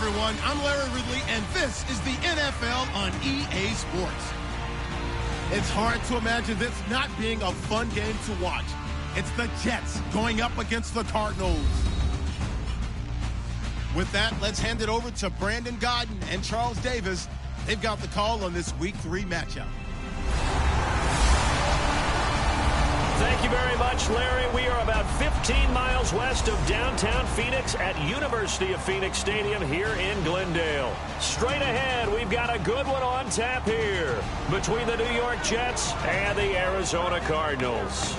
everyone. I'm Larry Ridley, and this is the NFL on EA Sports. It's hard to imagine this not being a fun game to watch. It's the Jets going up against the Cardinals. With that, let's hand it over to Brandon Godden and Charles Davis. They've got the call on this Week 3 matchup. Thank you very much, Larry. We are about 15 miles west of downtown Phoenix at University of Phoenix Stadium here in Glendale. Straight ahead, we've got a good one on tap here between the New York Jets and the Arizona Cardinals.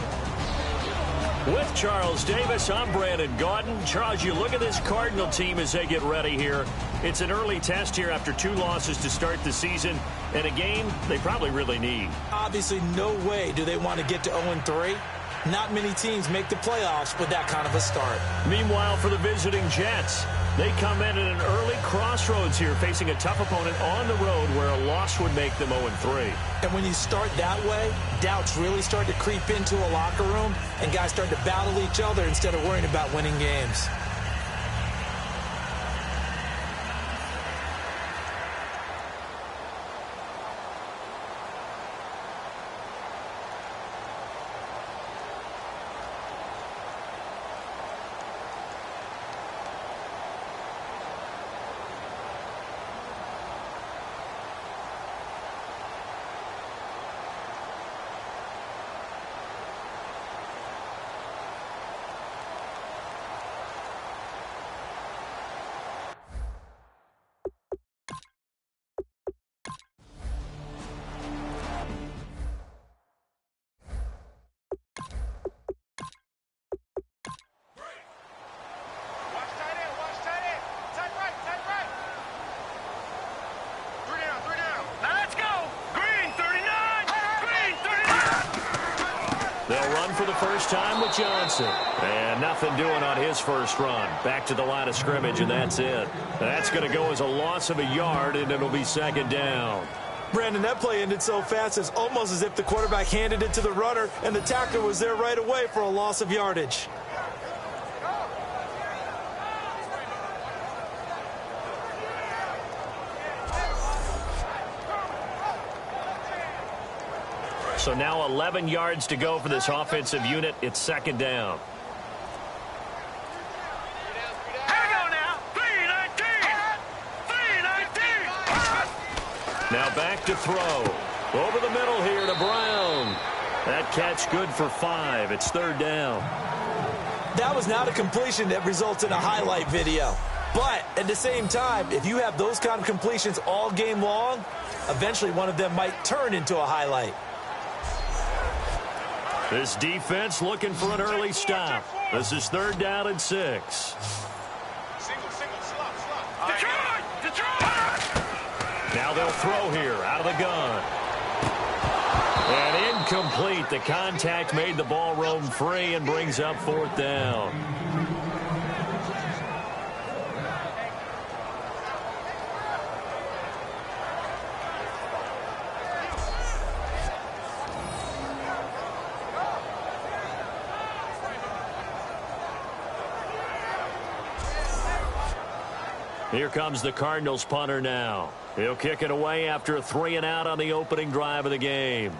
With Charles Davis, I'm Brandon Gaudin. Charles, you look at this Cardinal team as they get ready here. It's an early test here after 2 losses to start the season, and a game they probably really need. Obviously, no way do they want to get to 0-3. Not many teams make the playoffs with that kind of a start. Meanwhile, for the visiting Jets, they come in at an early crossroads here, facing a tough opponent on the road where a loss would make them 0-3. And when you start that way, doubts really start to creep into a locker room, and guys start to battle each other instead of worrying about winning games. They'll run for the first time with Johnson. And nothing doing on his first run. Back to the line of scrimmage, and that's it. That's going to go as a loss of a yard, and it'll be second down. Brandon, that play ended so fast, it's almost as if the quarterback handed it to the runner, and the tackler was there right away for a loss of yardage. So now 11 yards to go for this offensive unit. It's second down. Now back to throw. Over the middle here to Brown. That catch good for 5. It's third down. That was not a completion that results in a highlight video. But at the same time, if you have those kind of completions all game long, eventually one of them might turn into a highlight. This defense looking for an early stop. This is third down and 6. Now they'll throw here out of the gun. And incomplete. The contact made the ball roam free and brings up fourth down. Here comes the Cardinals punter now. He'll kick it away after a 3-and-out on the opening drive of the game.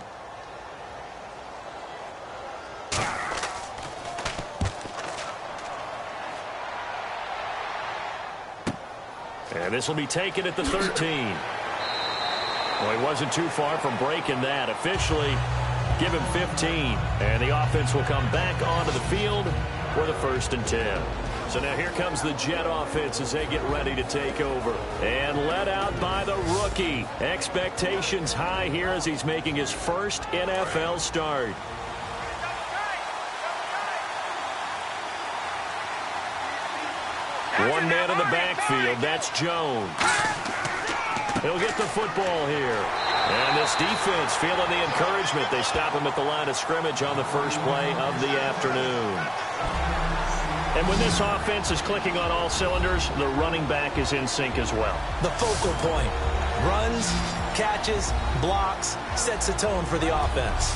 And this will be taken at the 13. Well, he wasn't too far from breaking that. Officially, give him 15. And the offense will come back onto the field for the 1st and 10. So now here comes the Jet offense as they get ready to take over. And led out by the rookie. Expectations high here as he's making his first NFL start. One man in the backfield. That's Jones. He'll get the football here. And this defense feeling the encouragement. They stop him at the line of scrimmage on the first play of the afternoon. And when this offense is clicking on all cylinders, the running back is in sync as well. The focal point. Runs, catches, blocks, sets the tone for the offense.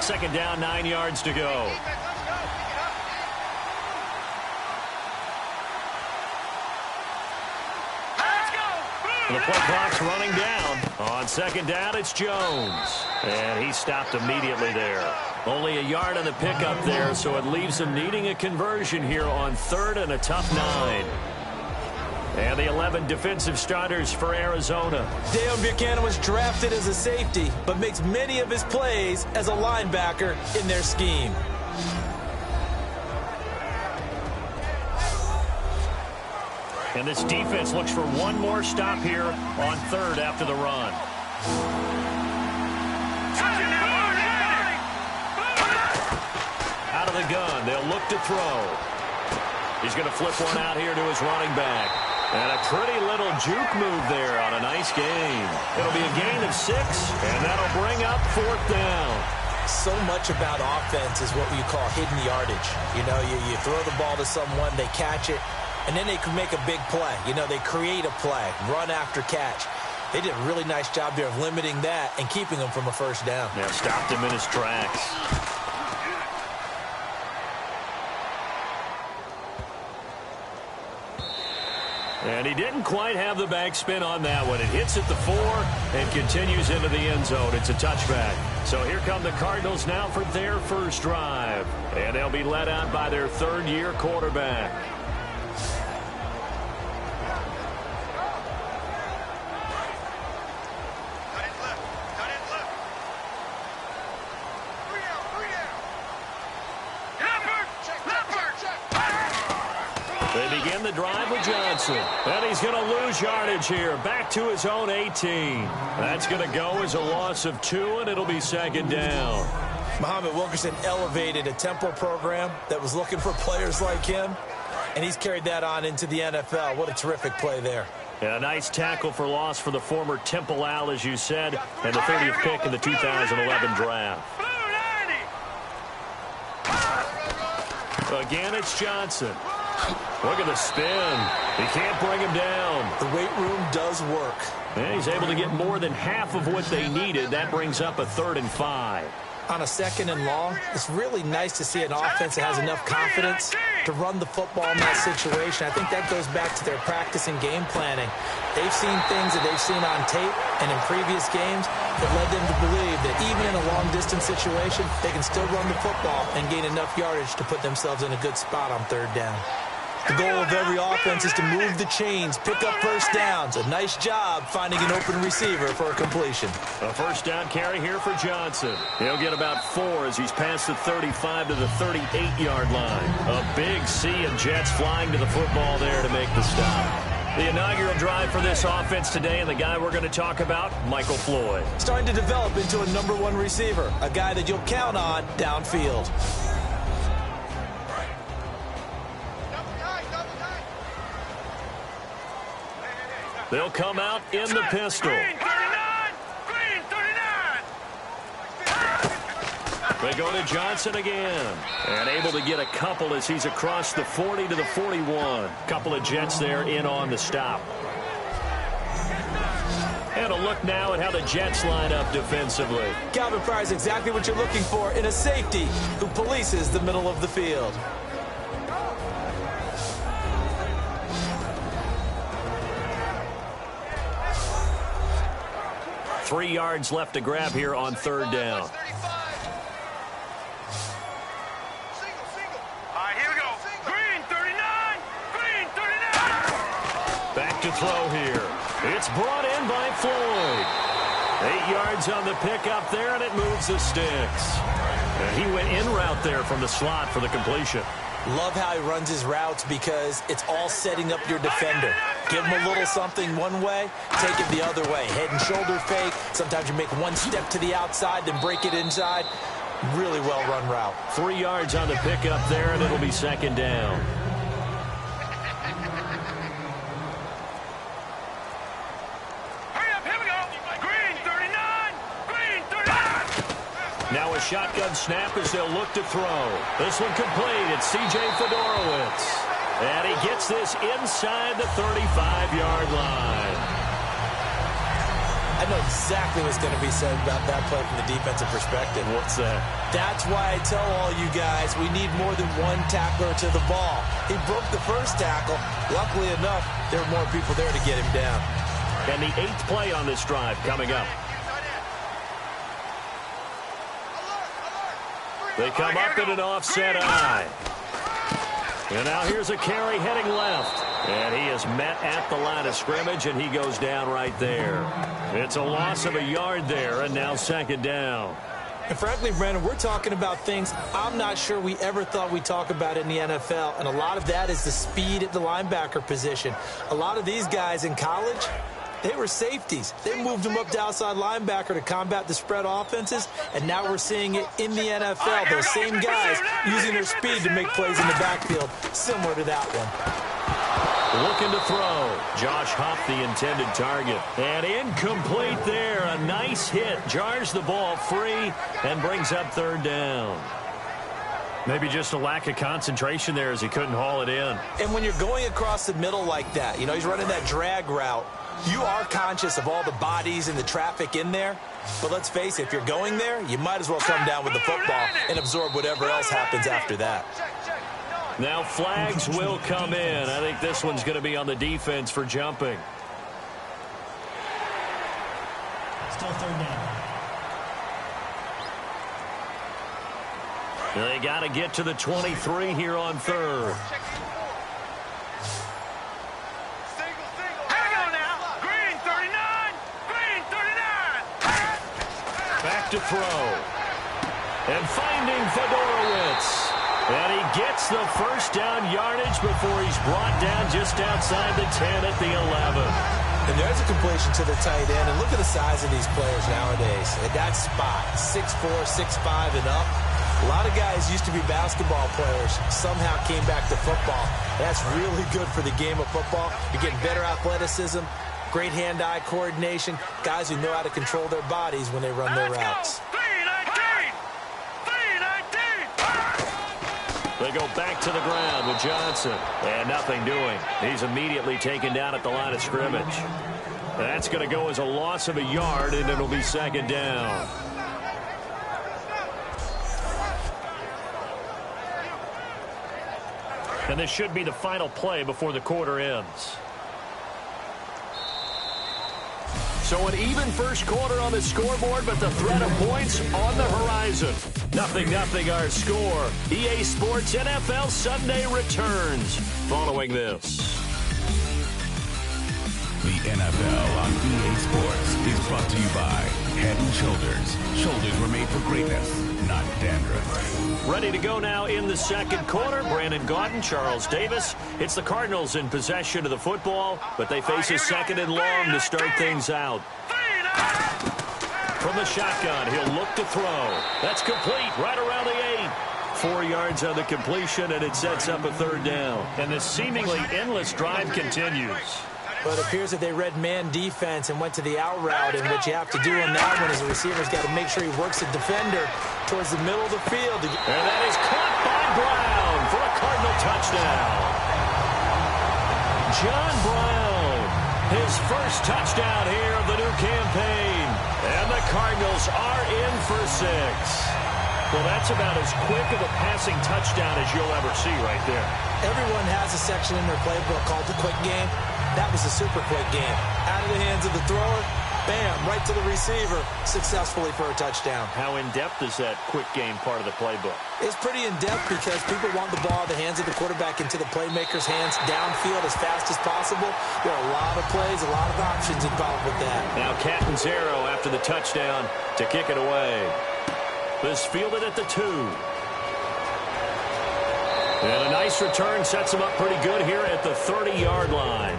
Second down, 9 yards to go. The play clock's running down. On second down, it's Jones. And he stopped immediately there. Only a yard on the pickup there, so it leaves him needing a conversion here on 3rd and a tough 9. And the 11 defensive starters for Arizona. Deion Buchanan was drafted as a safety, but makes many of his plays as a linebacker in their scheme. And this defense looks for one more stop here on 3rd after the run. Out of the gun, they'll look to throw. He's going to flip one out here to his running back. And a pretty little juke move there on a nice gain. It'll be a gain of 6, and that'll bring up 4th down. So much about offense is what you call hidden yardage. You know, you throw the ball to someone, they catch it, and then they can make a big play. You know, they create a play, run after catch. They did a really nice job there of limiting that and keeping him from a 1st down. Yeah, stopped him in his tracks. And he didn't quite have the backspin on that one. It hits at the 4 and continues into the end zone. It's a touchback. So here come the Cardinals now for their first drive. And they'll be led out by their 3rd-year quarterback. They begin the drive with Johnson. And he's going to lose yardage here. Back to his own 18. That's going to go as a loss of 2, and it'll be 2nd down. Muhammad Wilkerson elevated a Temple program that was looking for players like him, and he's carried that on into the NFL. What a terrific play there. And a nice tackle for loss for the former Temple Owl, as you said, and the 30th pick in the 2011 draft. Again, it's Johnson. Look at the spin. He can't bring him down. The weight room does work. And he's able to get more than half of what they needed. That brings up a 3rd and 5. On a 2nd and long, it's really nice to see an offense that has enough confidence to run the football in that situation. I think that goes back to their practice and game planning. They've seen things that they've seen on tape and in previous games that led them to believe that even in a long-distance situation, they can still run the football and gain enough yardage to put themselves in a good spot on 3rd down. The goal of every offense is to move the chains, pick up 1st downs. A nice job finding an open receiver for a completion. A 1st down carry here for Johnson. He'll get about 4 as he's past the 35 to the 38-yard line. A big sea of Jets flying to the football there to make the stop. The inaugural drive for this offense today, and the guy we're going to talk about, Michael Floyd. Starting to develop into a #1 receiver, a guy that you'll count on downfield. They'll come out in the pistol. Green 39! Green 39! They go to Johnson again. And able to get a couple as he's across the 40 to the 41. Couple of Jets there in on the stop. And a look now at how the Jets line up defensively. Calvin Pryor's exactly what you're looking for in a safety who polices the middle of the field. Three yards left to grab here on 3rd down. All right, here we go. Green 39! Green 39! Back to throw here. It's brought in by Floyd. 8 yards on the pickup there, and it moves the sticks. And he went in route there from the slot for the completion. Love how he runs his routes because it's all setting up your defender. Give him a little something one way, take it the other way. Head and shoulder fake. Sometimes you make one step to the outside, then break it inside. Really well-run route. 3 yards on the pickup there, and it'll be 2nd down. Hurry up, here we go. Green 39! Green 39! Now a shotgun snap as they'll look to throw. This one complete. It's C.J. Fedorowicz. And he gets this inside the 35-yard line. I know exactly what's going to be said about that play from the defensive perspective. What's that? That's why I tell all you guys we need more than one tackler to the ball. He broke the first tackle. Luckily enough, there were more people there to get him down. And the 8th play on this drive coming up. They come up in an offset eye. And now here's a carry heading left. And he is met at the line of scrimmage, and he goes down right there. It's a loss of a yard there, and now 2nd down. And frankly, Brandon, we're talking about things I'm not sure we ever thought we'd talk about in the NFL. And a lot of that is the speed at the linebacker position. A lot of these guys in college, they were safeties. They moved them up to outside linebacker to combat the spread offenses, and now we're seeing it in the NFL. Those same guys using their speed to make plays in the backfield, similar to that one. Looking to throw. Josh Huff, the intended target. And incomplete there. A nice hit. Jars the ball free and brings up 3rd down. Maybe just a lack of concentration there as he couldn't haul it in. And when you're going across the middle like that, he's running that drag route, you are conscious of all the bodies and the traffic in there. But let's face it, if you're going there, you might as well come down with the football and absorb whatever else happens after that. Now flags will come in. I think this one's going to be on the defense for jumping. Still 3rd down. They got to get to the 23 here on 3rd. Back to throw. And finding Fedorowicz. And he gets the 1st down yardage before he's brought down just outside the 10 at the 11. And there's a completion to the tight end. And look at the size of these players nowadays. At that spot, 6'4", 6'5", and up. A lot of guys used to be basketball players, somehow came back to football. That's really good for the game of football. You're getting better athleticism, great hand-eye coordination, guys who know how to control their bodies when they run their routes. They go back to the ground with Johnson. And nothing doing. He's immediately taken down at the line of scrimmage. That's going to go as a loss of a yard, and it'll be 2nd down. And this should be the final play before the quarter ends. So an even first quarter on the scoreboard, but the threat of points on the horizon. 0-0 our score. EA Sports NFL Sunday returns following this. The NFL on EA Sports is brought to you by Head & Shoulders. Shoulders were made for greatness, not dandruff. Ready to go now in the 2nd quarter. Brandon Gaudin, Charles Davis. It's the Cardinals in possession of the football, but they face a 2nd and long to start things out. From the shotgun, he'll look to throw. That's complete right around the 8. 4 yards on the completion, and it sets up a 3rd down. And this seemingly endless drive continues. But it appears that they read man defense and went to the out route, and what you have to do on that one is the receiver's got to make sure he works the defender towards the middle of the field. And that is caught by Brown for a Cardinal touchdown. John Brown, his first touchdown here of the new campaign. And the Cardinals are in for 6. Well, that's about as quick of a passing touchdown as you'll ever see right there. Everyone has a section in their playbook called the quick game. That was a super quick game. Out of the hands of the thrower, bam, right to the receiver, successfully for a touchdown. How in-depth is that quick game part of the playbook? It's pretty in-depth because people want the ball in the hands of the quarterback into the playmaker's hands downfield as fast as possible. There are a lot of plays, a lot of options involved with that. Now Catanzaro after the touchdown to kick it away. This fielded at the 2. And a nice return sets him up pretty good here at the 30-yard line.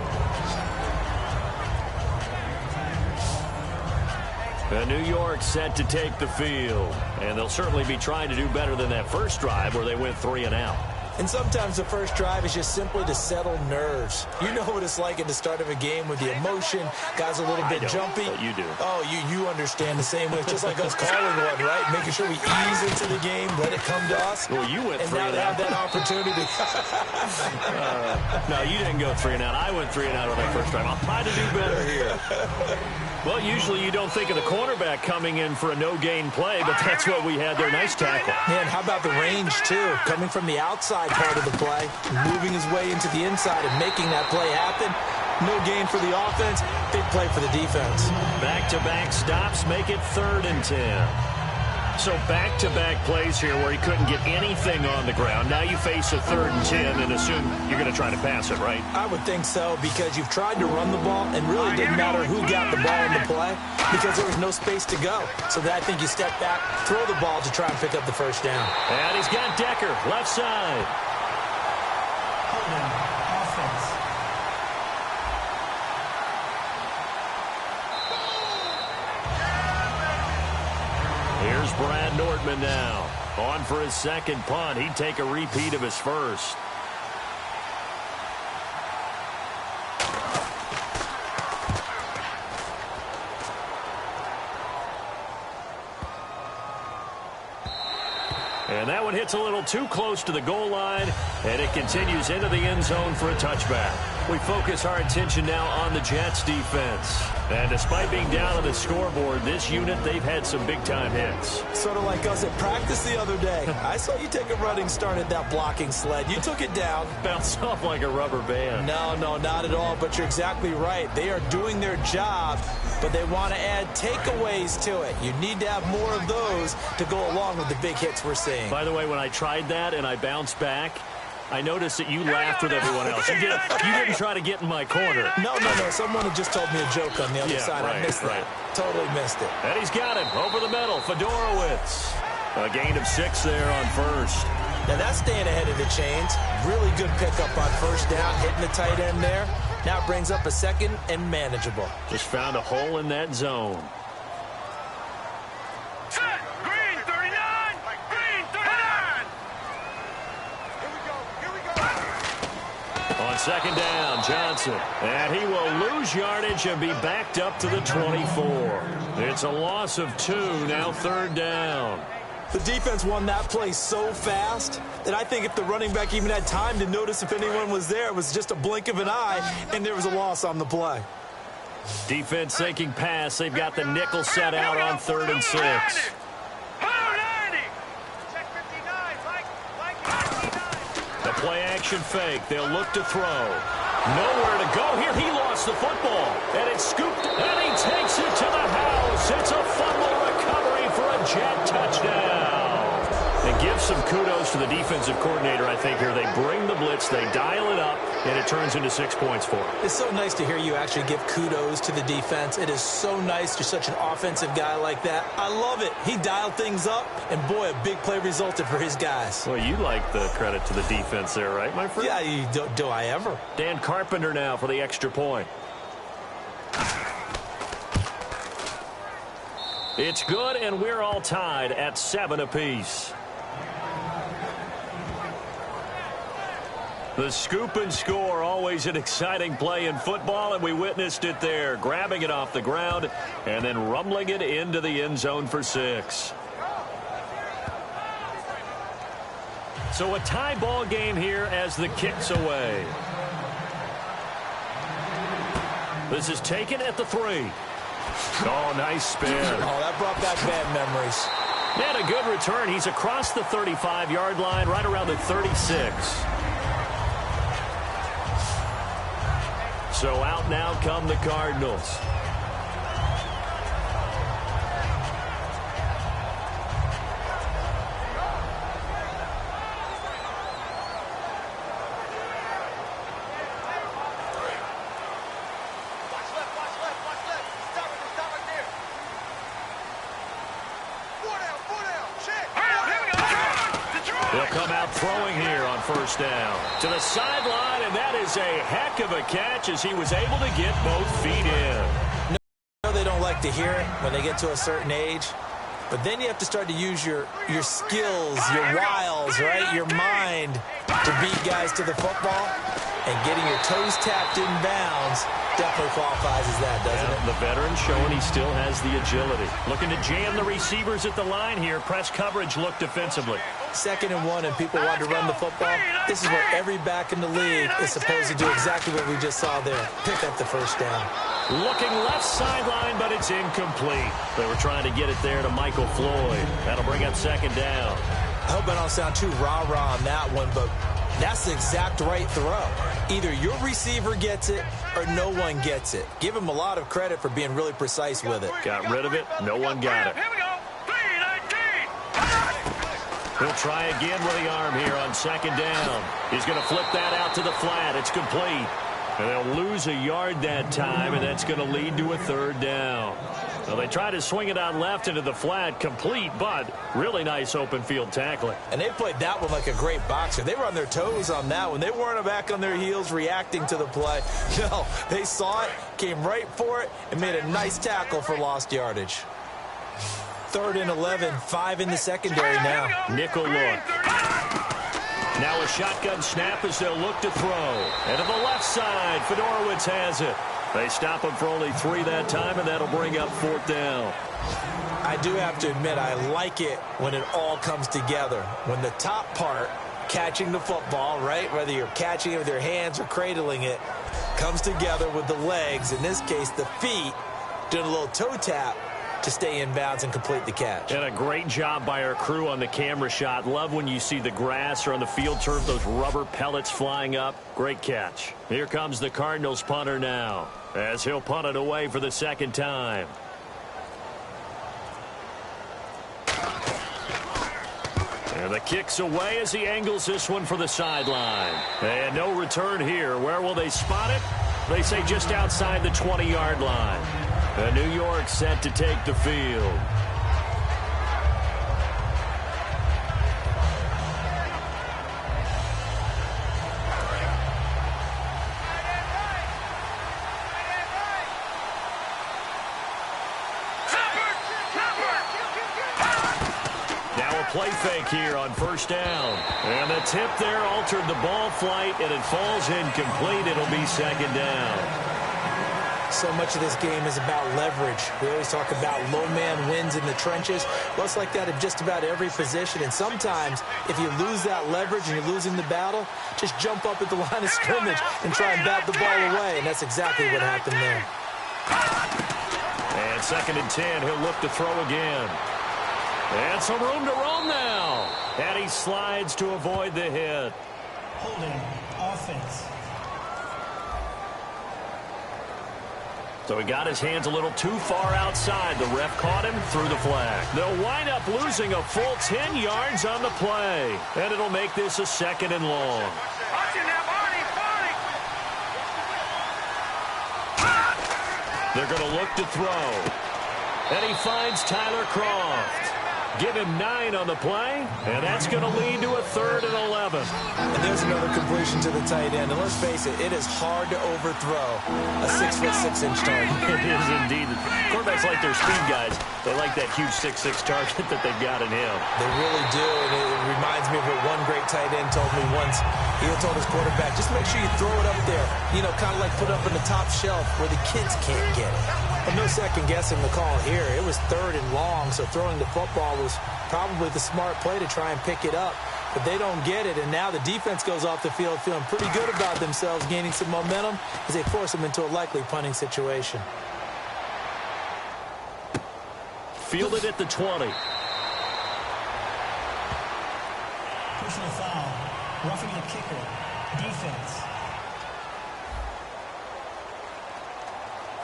And New York set to take the field. And they'll certainly be trying to do better than that first drive where they went 3 and out. And sometimes the first drive is just simply to settle nerves. You know what it's like at the start of a game with the emotion. Guys a little bit jumpy. But you do. Oh, you understand the same way. It's just like us calling one, right? Making sure we ease into the game, let it come to us. Well, you went 3 and out. And now to have that opportunity. No, you didn't go 3 and out. I went 3 and out on that first drive. I'll try to do better here. Well, usually you don't think of the cornerback coming in for a no-gain play, but that's what we had there. Nice tackle. Man, how about the range, too? Coming from the outside part of the play, moving his way into the inside and making that play happen. No gain for the offense, big play for the defense. Back-to-back stops make it 3rd and 10. So back-to-back plays here where he couldn't get anything on the ground. Now you face a 3rd and 10 and assume you're going to try to pass it, right? I would think so, because you've tried to run the ball, and really didn't matter who got the ball in the play because there was no space to go. So then I think you step back, throw the ball to try and pick up the first down. And he's got Decker, left side. Offense. Here's Brad Nordman now. On for his second punt. He'd take a repeat of his first. And that one hits a little too close to the goal line, and it continues into the end zone for a touchback. We focus our attention now on the Jets defense. And despite being down on the scoreboard, this unit, they've had some big-time hits. Sort of like us at practice the other day. I saw you take a running start at that blocking sled. You took it down. Bounced off like a rubber band. No, not at all, but you're exactly right. They are doing their job, but they want to add takeaways to it. You need to have more of those to go along with the big hits we're seeing. By the way, when I tried that and I bounced back, I noticed that you laughed with everyone else. You didn't try to get in my corner. No. Someone had just told me a joke on the other side. Right, I missed that. Totally missed it. And he's got him over the middle. Fedorowicz. A gain of 6 there on first. Now that's staying ahead of the chains. Really good pickup on first down, hitting the tight end there. Now brings up a second and manageable. Just found a hole in that zone. Set. Green 39. Green 39. Here we go. On second down, Johnson. And he will lose yardage and be backed up to the 24. It's a loss of 2, now 3rd down. The defense won that play so fast that I think if the running back even had time to notice if anyone was there, it was just a blink of an eye, and there was a loss on the play. Defense thinking pass. They've got the nickel set out on 3rd and 6. The play-action fake. They'll look to throw. Nowhere to go here. He lost the football. And it's scooped, and he takes it to the house. It's a fumble recovery for a Jet touchdown. And give some kudos to the defensive coordinator, I think, here. They bring the blitz, they dial it up, and it turns into 6 points for them. It's so nice to hear you actually give kudos to the defense. It is so nice. You're such an offensive guy like that. I love it. He dialed things up, and boy, a big play resulted for his guys. Well, you like the credit to the defense there, right, my friend? Yeah, do I ever? Dan Carpenter now for the extra point. It's good, and we're all tied at 7 apiece. The scoop and score, always an exciting play in football, and we witnessed it there, grabbing it off the ground and then rumbling it into the end zone for 6. So a tie ball game here as the kick's away. This is taken at the 3. Oh, nice spin. Oh, that brought back bad memories. And a good return. He's across the 35-yard line, right around the 36. So out now come the Cardinals. They'll come out throwing here on first down. To the sideline, and that is a heck of a catch as he was able to get both feet in. No, they don't like to hear it when they get to a certain age. But then you have to start to use your skills, your wiles, right? Your mind to beat guys to the football. And getting your toes tapped in bounds definitely qualifies as that, doesn't it? The veteran showing he still has the agility. Looking to jam the receivers at the line here. Press coverage look defensively. 2nd and 1, and people want to run the football. This is where every back in the league is supposed to do exactly what we just saw there. Pick up the first down. Looking left sideline, but it's incomplete. They were trying to get it there to Michael Floyd. That'll bring up 2nd down. I hope I don't sound too rah-rah on that one, but That's the exact right throw. Either your receiver gets it or no one gets it. Give him a lot of credit for being really precise with it. Got rid of it. No one got it. Here we go. 3-19. He'll try again with the arm here on second down. He's going to flip that out to the flat. It's complete. And they'll lose a yard that time, and that's going to lead to a third down. Well, they try to swing it out left into the flat, complete, but really nice open field tackling. And they played that one like a great boxer. They were on their toes on that one. They weren't back on their heels reacting to the play. No, they saw it, came right for it, and made a nice tackle for lost yardage. 3rd and 11, 5 in the secondary now. Nickel look. Now a shotgun snap as they'll look to throw. And to the left side, Fedorowicz has it. They stop him for only 3 that time, and that'll bring up 4th down. I do have to admit, I like it when it all comes together. When the top part, catching the football, right, whether you're catching it with your hands or cradling it, comes together with the legs, in this case the feet, doing a little toe tap to stay in bounds and complete the catch. And a great job by our crew on the camera shot. Love when you see the grass or on the field turf, those rubber pellets flying up. Great catch. Here comes the Cardinals punter now, as he'll punt it away for the 2nd time. And the kick's away as he angles this one for the sideline. And no return here. Where will they spot it? They say just outside the 20-yard line. And New York set to take the field. Play fake here on 1st down. And the tip there altered the ball flight, and it falls incomplete. It'll be 2nd down. So much of this game is about leverage. We always talk about low man wins in the trenches. Well, it's like that in just about every position. And sometimes, if you lose that leverage and you're losing the battle, just jump up at the line of scrimmage and try and bat the ball away. And that's exactly what happened there. And 2nd and 10, he'll look to throw again. And some room to roam now. And he slides to avoid the hit. Holding offense. So he got his hands a little too far outside. The ref caught him through the flag. They'll wind up losing a full 10 yards on the play. And it'll make this a 2nd and long. They're going to look to throw. And he finds Tyler Croft. Give him 9 on the play, and that's going to lead to a 3rd and 11. And there's another completion to the tight end. And let's face it, it is hard to overthrow a 6'6" target. It is indeed. Quarterbacks like their speed guys. They like that huge 6'6" target that they've got in him. They really do, and it reminds me of what one great tight end told me once. He told his quarterback, just make sure you throw it up there, you know, kind of like put it up in the top shelf where the kids can't get it. But no second guessing the call here. It was 3rd and long, so throwing the football was probably the smart play to try and pick it up. But they don't get it, and now the defense goes off the field feeling pretty good about themselves, gaining some momentum as they force them into a likely punting situation. Fielded at the 20. Personal foul. Roughing the kicker. Defense.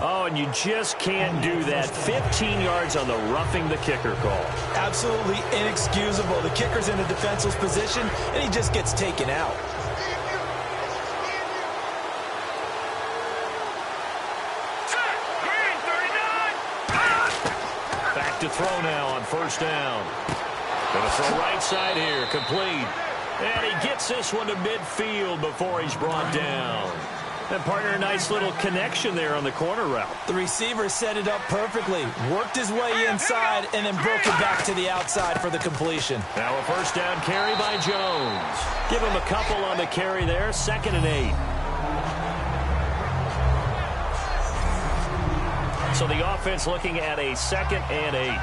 Oh, and you just can't do that. 15 yards on the roughing the kicker call. Absolutely inexcusable. The kicker's in a defenseless position, and he just gets taken out. Back to throw now on 1st down. Gonna throw right side here, complete. And he gets this one to midfield before he's brought down. And partner, a nice little connection there on the corner route. The receiver set it up perfectly, worked his way inside, and then broke it back to the outside for the completion. Now a 1st down carry by Jones. Give him a couple on the carry there, 2nd and 8. So the offense looking at a 2nd and 8.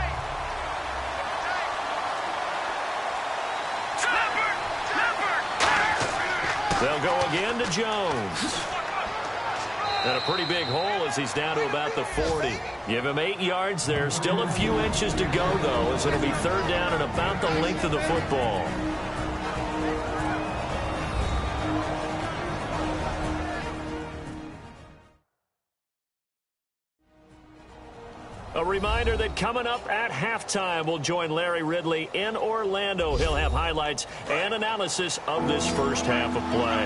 They'll go again to Jones. And a pretty big hole as he's down to about the 40. Give him 8 yards there. Still a few inches to go, though, as it'll be 3rd down and about the length of the football. A reminder that coming up at halftime, we'll join Larry Ridley in Orlando. He'll have highlights and analysis of this first half of play.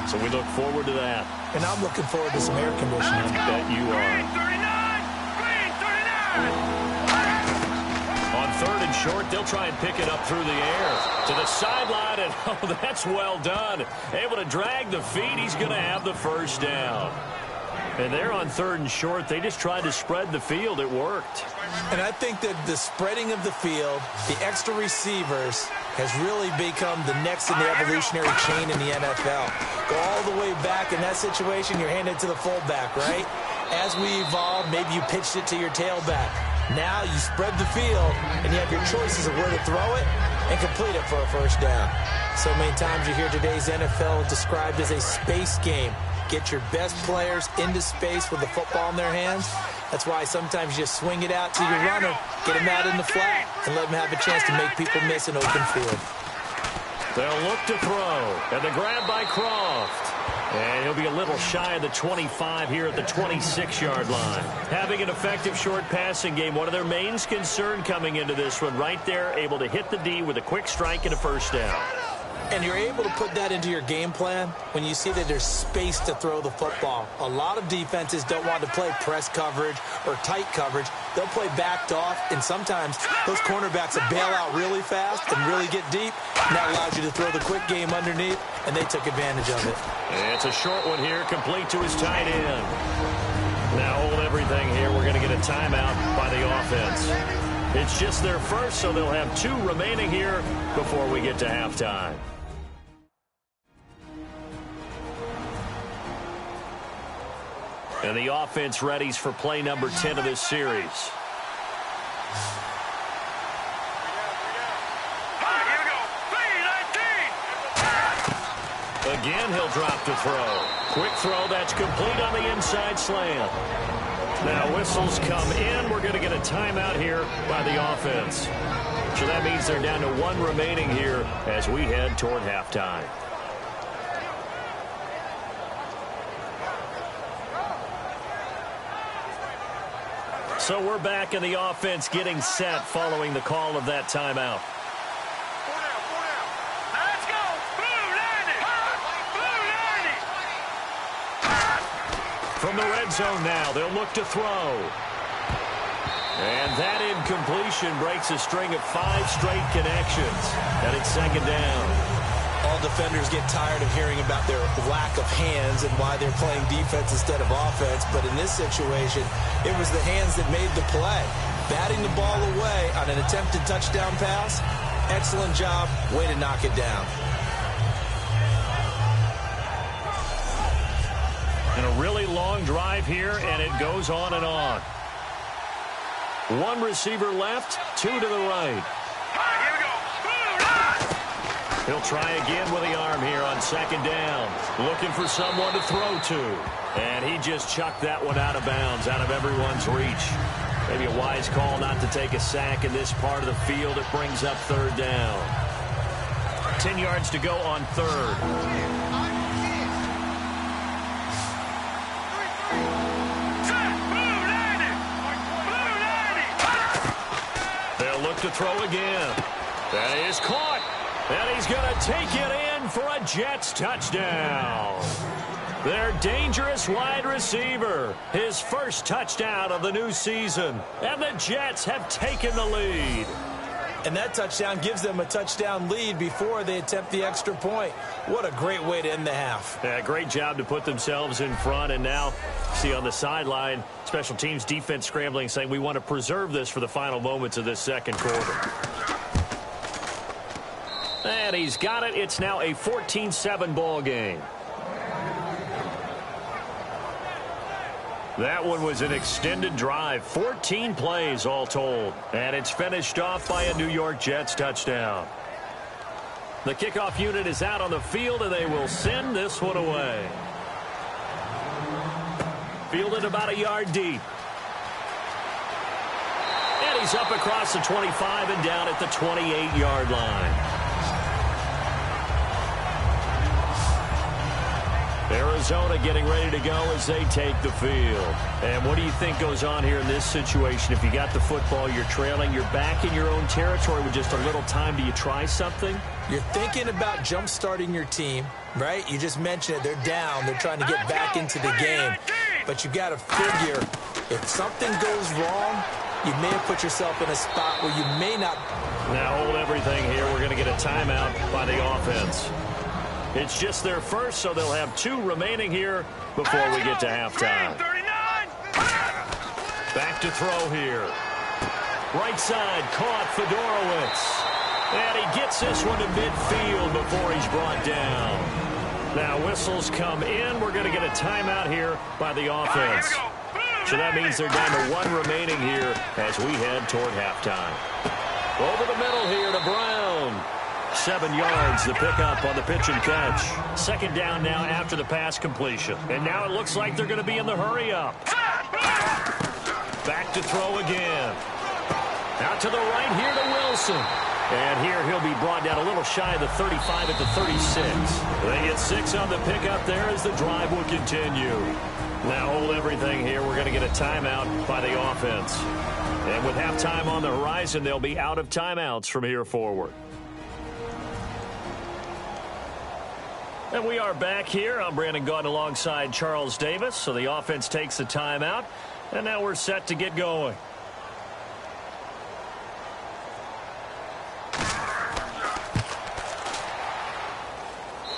So we look forward to that. And I'm looking forward to some air conditioning. I bet you are. Green 39! On third and short, they'll try and pick it up through the air to the sideline, and oh, that's well done. Able to drag the feet. He's going to have the first down. And they're on third and short. They just tried to spread the field. It worked. And I think that the spreading of the field, the extra receivers, has really become the next in the evolutionary chain in the NFL. Go all the way back. In that situation, you're handed to the fullback, right? As we evolve, maybe you pitched it to your tailback. Now you spread the field, and you have your choices of where to throw it and complete it for a first down. So many times you hear today's NFL described as a space game. Get your best players into space with the football in their hands. That's why sometimes you just swing it out to your runner, get him out in the flat, and let him have a chance to make people miss an open field. They'll look to throw, and the grab by Croft. And he'll be a little shy of the 25 here at the 26-yard line. Having an effective short passing game, one of their main concern coming into this one, right there, able to hit the D with a quick strike and a first down. And you're able to put that into your game plan when you see that there's space to throw the football. A lot of defenses don't want to play press coverage or tight coverage. They'll play backed off, and sometimes those cornerbacks will bail out really fast and really get deep, and that allows you to throw the quick game underneath, and they took advantage of it. It's a short one here, complete to his tight end. Now hold everything here. We're going to get a timeout by the offense. It's just their first, so they'll have 2 remaining here before we get to halftime. And the offense readies for play number 10 of this series. Again, he'll drop to throw. Quick throw, that's complete on the inside slant. Now whistles come in. We're going to get a timeout here by the offense. So that means they're down to 1 remaining here as we head toward halftime. So we're back in the offense getting set following the call of that timeout. Let's go! Blue 90! From the red zone now, they'll look to throw. And that incompletion breaks a string of 5 straight connections. And it's second down. All defenders get tired of hearing about their lack of hands and why they're playing defense instead of offense. But in this situation, it was the hands that made the play. Batting the ball away on an attempted touchdown pass. Excellent job. Way to knock it down. And a really long drive here, and it goes on and on. 1 receiver left, 2 to the right. Here we go! He'll try again with the arm here on second down. Looking for someone to throw to. And he just chucked that one out of bounds, out of everyone's reach. Maybe a wise call not to take a sack in this part of the field. It brings up third down. 10 yards to go on third. They'll look to throw again. That is caught. And he's going to take it in for a Jets touchdown. Their dangerous wide receiver. His first touchdown of the new season. And the Jets have taken the lead. And that touchdown gives them a touchdown lead before they attempt the extra point. What a great way to end the half. Yeah, great job to put themselves in front. And now, see on the sideline, special teams defense scrambling, saying we want to preserve this for the final moments of this second quarter. And he's got it. It's now a 14-7 ball game. That one was an extended drive, 14 plays all told. And it's finished off by a New York Jets touchdown. The kickoff unit is out on the field, and they will send this one away. Fielded about a yard deep. And he's up across the 25 and down at the 28-yard line. Arizona getting ready to go as they take the field. And what do you think goes on here in this situation? If you got the football, you're trailing, you're back in your own territory with just a little time. Do you try something? You're thinking about jump-starting your team, right? You just mentioned it. They're down. They're trying to get back into the game. But you got to figure if something goes wrong, you may have put yourself in a spot where you may not. Now hold everything here. We're going to get a timeout by the offense. It's just their first, so they'll have 2 remaining here before we get to halftime. Back to throw here. Right side, caught Fedorowicz. And he gets this one to midfield before he's brought down. Now whistles come in. We're going to get a timeout here by the offense. So that means they're down to 1 remaining here as we head toward halftime. Over the middle here to Brown. 7 yards, the pickup on the pitch and catch. Second down now after the pass completion. And now it looks like they're going to be in the hurry-up. Back to throw again. Out to the right here to Wilson. And here he'll be brought down a little shy of the 35 at the 36. They get 6 on the pickup there as the drive will continue. Now hold everything here. We're going to get a timeout by the offense. And with halftime on the horizon, they'll be out of timeouts from here forward. And we are back here. I'm Brandon Gaudin alongside Charles Davis. So the offense takes the timeout. And now we're set to get going.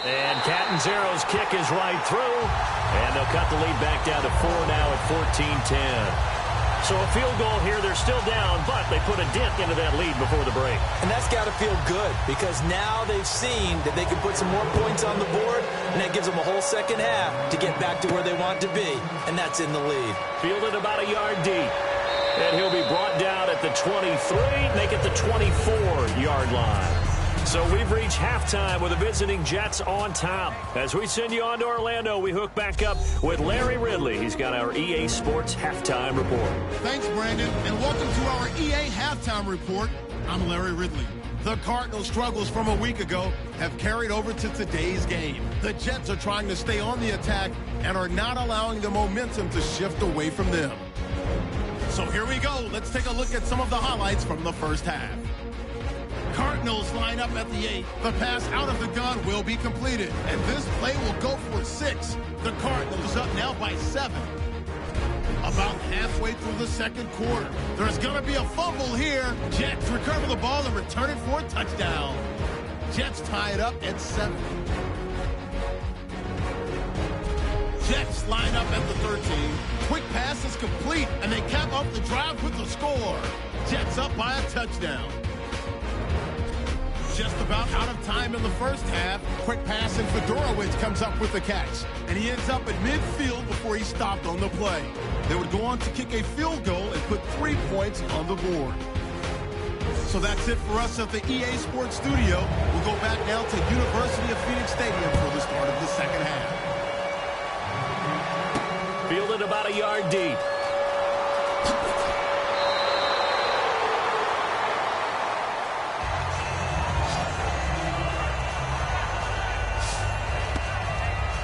And Catanzaro's kick is right through. And they'll cut the lead back down to 4 now at 14-10. So a field goal here. They're still down, but they put a dent into that lead before the break. And that's got to feel good because now they've seen that they can put some more points on the board, and that gives them a whole second half to get back to where they want to be, and that's in the lead. Fielded about a yard deep. And he'll be brought down at the 23, make it the 24-yard line. So we've reached halftime with the visiting Jets on top. As we send you on to Orlando, we hook back up with Larry Ridley. He's got our EA Sports Halftime Report. Thanks, Brandon, and welcome to our EA Halftime Report. I'm Larry Ridley. The Cardinals' struggles from a week ago have carried over to today's game. The Jets are trying to stay on the attack and are not allowing the momentum to shift away from them. So here we go. Let's take a look at some of the highlights from the first half. Cardinals line up at the 8. The pass out of the gun will be completed, and this play will go for 6. The Cardinals up now by 7. About halfway through the second quarter, there's going to be a fumble here. Jets recover the ball and return it for a touchdown. Jets tie it up at 7. Jets line up at the 13. Quick pass is complete, and they cap off the drive with the score. Jets up by a touchdown. Just about out of time in the first half. Quick pass, and Fedorowicz comes up with the catch. And he ends up at midfield before he stopped on the play. They would go on to kick a field goal and put 3 points on the board. So that's it for us at the EA Sports Studio. We'll go back now to University of Phoenix Stadium for the start of the second half. Fielded about a yard deep.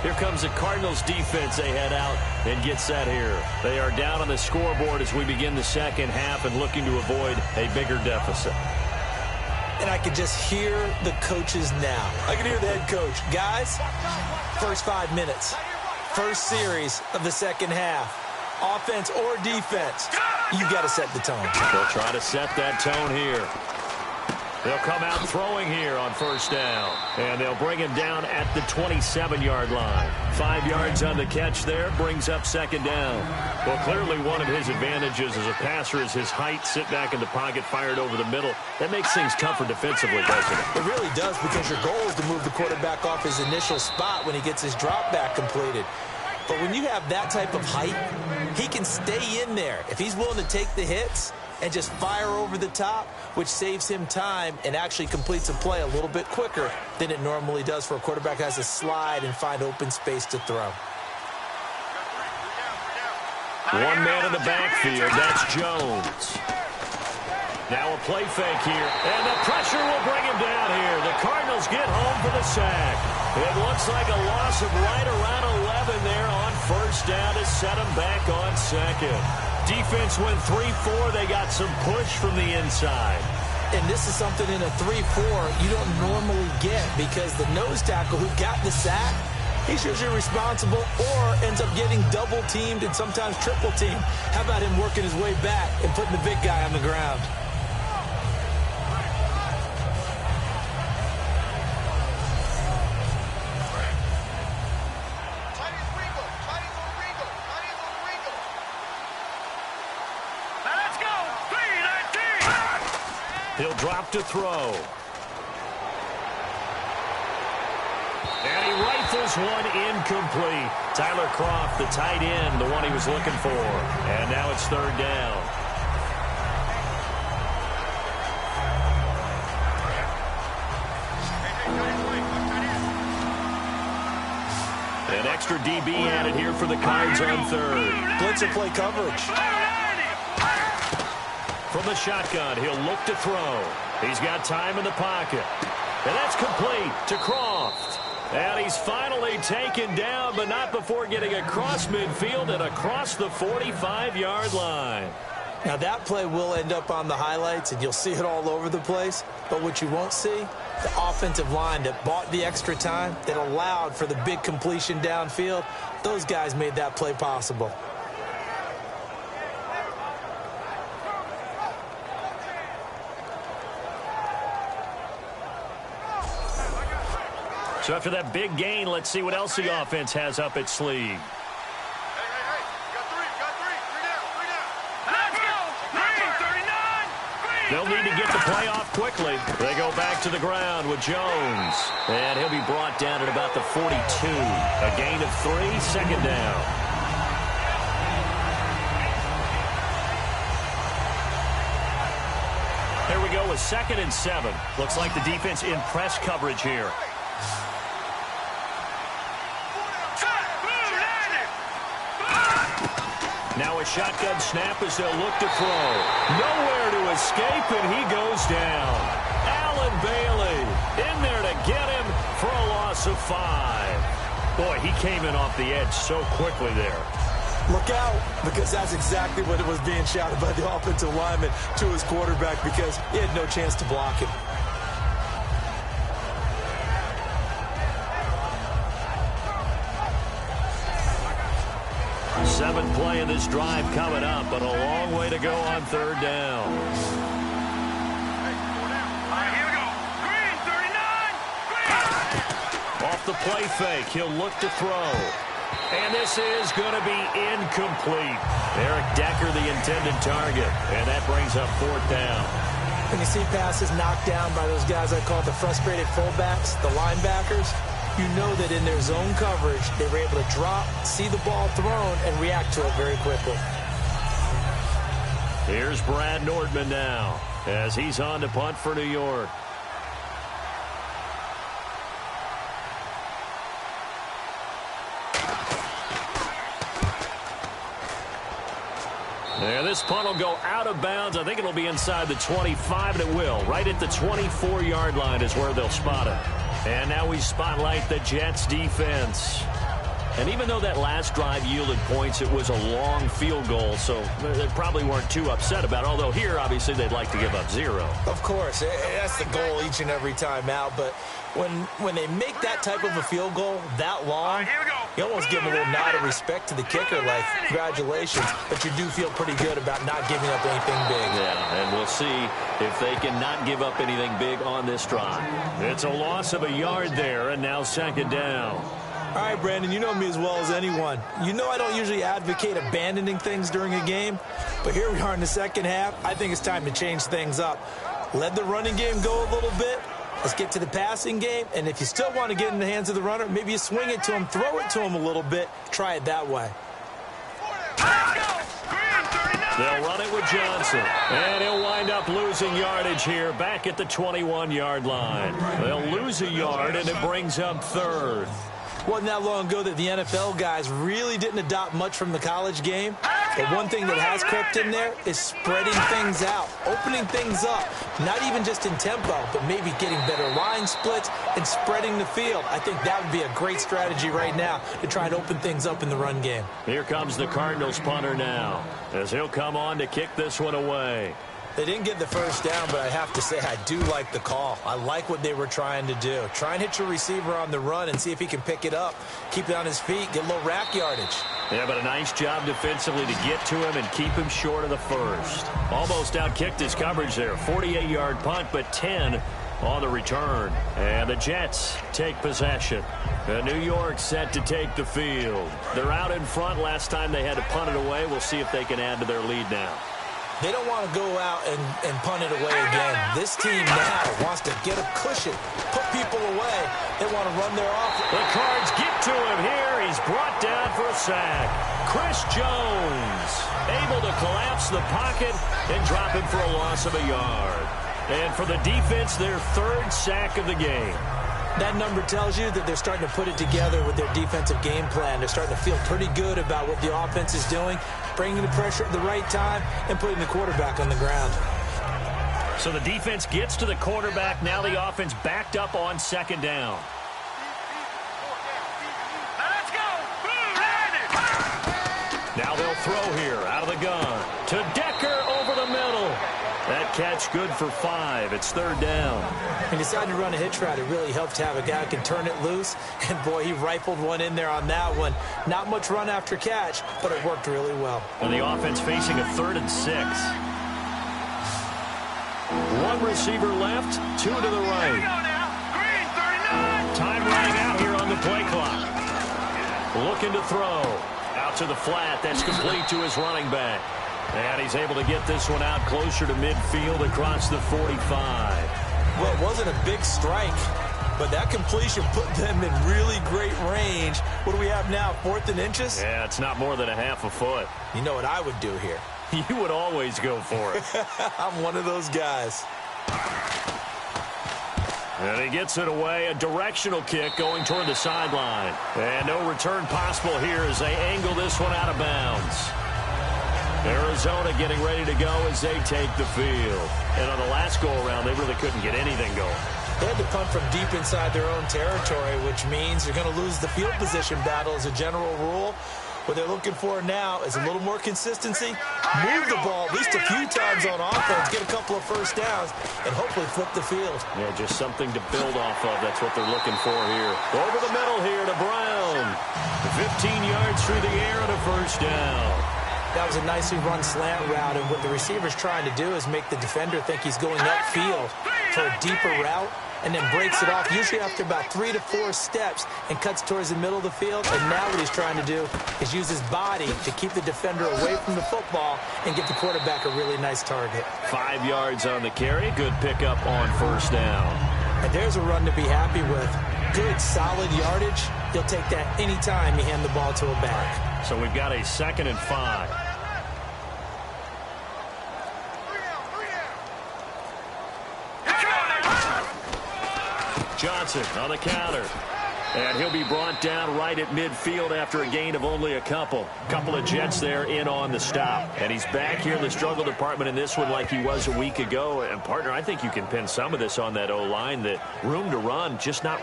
Here comes the Cardinals defense. They head out and get set here. They are down on the scoreboard as we begin the second half and looking to avoid a bigger deficit. And I can just hear the coaches now. I can hear the head coach. Guys, first 5 minutes. First series of the second half. Offense or defense, you got to set the tone. They'll try to set that tone here. They'll come out throwing here on first down. And they'll bring him down at the 27-yard line. 5 yards on the catch there, brings up second down. Well, clearly one of his advantages as a passer is his height. Sit back in the pocket, fired over the middle. That makes things tougher defensively, doesn't it? It really does, because your goal is to move the quarterback off his initial spot when he gets his drop back completed. But when you have that type of height, he can stay in there. If he's willing to take the hits and just fire over the top, which saves him time and actually completes a play a little bit quicker than it normally does for a quarterback who has to slide and find open space to throw. One man in the backfield, that's Jones. Now a play fake here, and the pressure will bring him down here. The Cardinals get home for the sack. It looks like a loss of right around 11 set them back on second. Defense went 3-4. They got some push from the inside. And this is something in a 3-4 you don't normally get because the nose tackle who got the sack, he's usually responsible or ends up getting double-teamed and sometimes triple-teamed. How about him working his way back and putting the big guy on the ground? He'll drop to throw. And he rifles one incomplete. Tyler Croft, the tight end, the one he was looking for. And now it's third down. An extra DB added here for the Cards on third. Blitzer play coverage. From the shotgun, he'll look to throw. He's got time in the pocket. And that's complete to Croft. And he's finally taken down, but not before getting across midfield and across the 45-yard line. Now, that play will end up on the highlights, and you'll see it all over the place. But what you won't see, the offensive line that bought the extra time, that allowed for the big completion downfield, those guys made that play possible. So after that big gain, let's see what else the offense has up its sleeve. They'll need to get the play off quickly. They go back to the ground with Jones. And he'll be brought down at about the 42. A gain of 3, second down. Here we go with 2nd and 7. Looks like the defense in press coverage here. Now a shotgun snap as they'll look to throw. Nowhere to escape, and he goes down. Allen Bailey in there to get him for a loss of 5. Boy, he came in off the edge so quickly there. Look out, because that's exactly what it was being shouted by the offensive lineman to his quarterback because he had no chance to block him. Seventh play of this drive coming up, but a long way to go on third down. Here we go. Green, 39. Green. Off the play fake, he'll look to throw. And this is going to be incomplete. Eric Decker, the intended target, and that brings up 4th down. When you see passes knocked down by those guys I call the frustrated fullbacks, the linebackers, you know that in their zone coverage, they were able to drop, see the ball thrown, and react to it very quickly. Here's Brad Nordman now as he's on to punt for New York. And this punt will go out of bounds. I think it'll be inside the 25, and it will. Right at the 24-yard line is where they'll spot it. And now we spotlight the Jets defense. And even though that last drive yielded points, it was a long field goal, so they probably weren't too upset about it. Although here, obviously, they'd like to give up 0. Of course, that's the goal each and every time out. But when they make that type of a field goal that long, you almost give them a little nod of respect to the kicker, like, congratulations. But you do feel pretty good about not giving up anything big. Yeah, and we'll see if they can not give up anything big on this drive. It's a loss of a yard there, and now 2nd down. All right, Brandon, you know me as well as anyone. You know I don't usually advocate abandoning things during a game, but here we are in the second half. I think it's time to change things up. Let the running game go a little bit. Let's get to the passing game, and if you still want to get in the hands of the runner, maybe you swing it to him, throw it to him a little bit, try it that way. They'll run it with Johnson, and he'll wind up losing yardage here back at the 21-yard line. They'll lose a yard, and it brings up 3rd. Wasn't that long ago that the NFL guys really didn't adopt much from the college game. But one thing that has crept in there is spreading things out, opening things up, not even just in tempo, but maybe getting better line splits and spreading the field. I think that would be a great strategy right now to try and open things up in the run game. Here comes the Cardinals punter now, as he'll come on to kick this one away. They didn't get the first down, but I have to say I do like the call. I like what they were trying to do. Try and hit your receiver on the run and see if he can pick it up, keep it on his feet, get a little rack yardage. Yeah, but a nice job defensively to get to him and keep him short of the first. Almost outkicked his coverage there. 48-yard punt, but 10 on the return. And the Jets take possession. New York set to take the field. They're out in front. Last time they had to punt it away. We'll see if they can add to their lead now. They don't want to go out and punt it away again. This team now wants to get a cushion, put people away. They want to run their offense. The Cards get to him here. He's brought down for a sack. Chris Jones able to collapse the pocket and drop him for a loss of a yard. And for the defense, their third sack of the game. That number tells you that they're starting to put it together with their defensive game plan. They're starting to feel pretty good about what the offense is doing, bringing the pressure at the right time, and putting the quarterback on the ground. So the defense gets to the quarterback. Now the offense backed up on second down. Let's go. Now they'll throw here out of the gun to Decker over the middle. That catch good for 5. It's third down. He decided to run a hitch route. It really helped to have a guy who can turn it loose. And, boy, he rifled one in there on that one. Not much run after catch, but it worked really well. And the offense facing a 3rd and 6. One receiver left, 2 to the right. Green 39. Time running out here on the play clock. Looking to throw. Out to the flat. That's complete to his running back. And he's able to get this one out closer to midfield across the 45. Well, it wasn't a big strike, but that completion put them in really great range. What do we have now, 4th and inches? Yeah, it's not more than a half a foot. You know what I would do here? You would always go for it. I'm one of those guys. And he gets it away, a directional kick going toward the sideline. And no return possible here as they angle this one out of bounds. Arizona getting ready to go as they take the field. And on the last go-around, they really couldn't get anything going. They had to punt from deep inside their own territory, which means they're going to lose the field position battle as a general rule. What they're looking for now is a little more consistency, move the ball at least a few times on offense, get a couple of first downs, and hopefully flip the field. Yeah, just something to build off of. That's what they're looking for here. Over the middle here to Brown. 15 yards through the air and a first down. That was a nicely run slant route, and what the receiver's trying to do is make the defender think he's going upfield for a deeper route, and then breaks it off, usually after about 3 to 4 steps, and cuts towards the middle of the field. And now what he's trying to do is use his body to keep the defender away from the football and get the quarterback a really nice target. 5 yards on the carry. Good pickup on first down. And there's a run to be happy with. Good, solid yardage. He'll take that anytime you hand the ball to a back. So we've got a 2nd and 5. Johnson on the counter. And he'll be brought down right at midfield after a gain of only a couple. Couple of Jets there in on the stop. And he's back here in the struggle department in this one like he was a week ago. And, partner, I think you can pin some of this on that O-line. That room to run, just not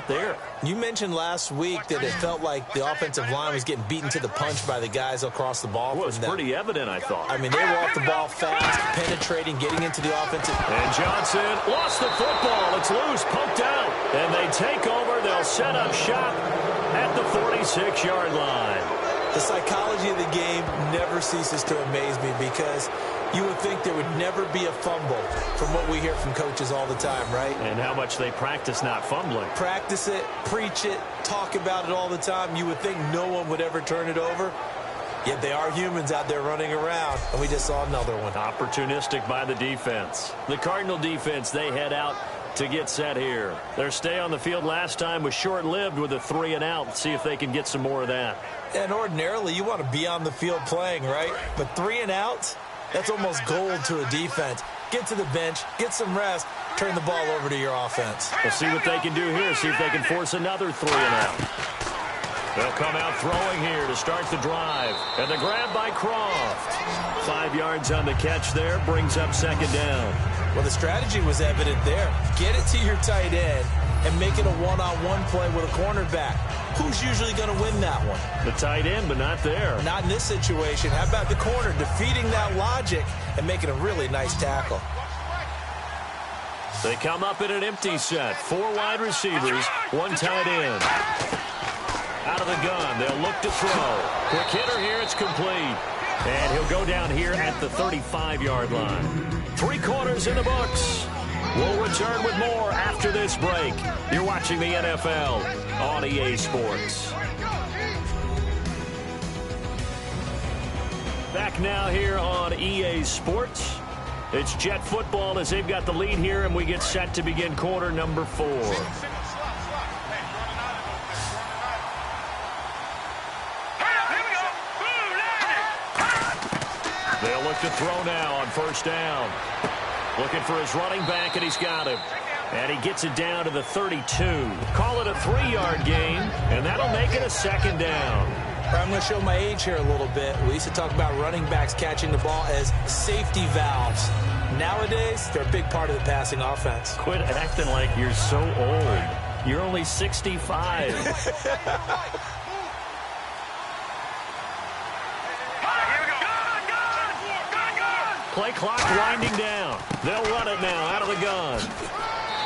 there. You mentioned last week that it felt like the offensive line was getting beaten to the punch by the guys across the ball. Well, it was pretty evident, I thought. I mean, they were off the ball fast, penetrating, getting into the offensive. And Johnson lost the football. It's loose, poked out. And they take over. They'll set up shop at the 46-yard line. The psychology of the game never ceases to amaze me because you would think there would never be a fumble from what we hear from coaches all the time, right? And how much they practice not fumbling. Practice it, preach it, talk about it all the time. You would think no one would ever turn it over. Yet they are humans out there running around, and we just saw another one. Opportunistic by the defense. The Cardinal defense, they head out to get set here. Their stay on the field last time was short-lived with a 3-and-out. See if they can get some more of that. And ordinarily, you want to be on the field playing, right? But 3-and-outs, that's almost gold to a defense. Get to the bench, get some rest, turn the ball over to your offense. We'll see what they can do here. See if they can force another 3-and-out. They'll come out throwing here to start the drive. And the grab by Croft. 5 yards on the catch there, brings up second down. Well, the strategy was evident there. Get it to your tight end and make it a one-on-one play with a cornerback. Who's usually going to win that one? The tight end, but not there. Not in this situation. How about the corner defeating that logic and making a really nice tackle? They come up in an empty set. 4 wide receivers, 1 tight end. Out of the gun, they'll look to throw. Quick hitter here, it's complete. And he'll go down here at the 35-yard line. 3 quarters in the books. We'll return with more after this break. You're watching the NFL on EA Sports. Back now here on EA Sports. It's Jet football as they've got the lead here, and we get set to begin quarter number 4. They'll look to throw now on first down. Looking for his running back, and he's got him. And he gets it down to the 32. Call it a 3-yard gain, and that'll make it a second down. I'm going to show my age here a little bit. We used to talk about running backs catching the ball as safety valves. Nowadays, they're a big part of the passing offense. Quit acting like you're so old. You're only 65. Play clock winding down. They'll run it now out of the gun.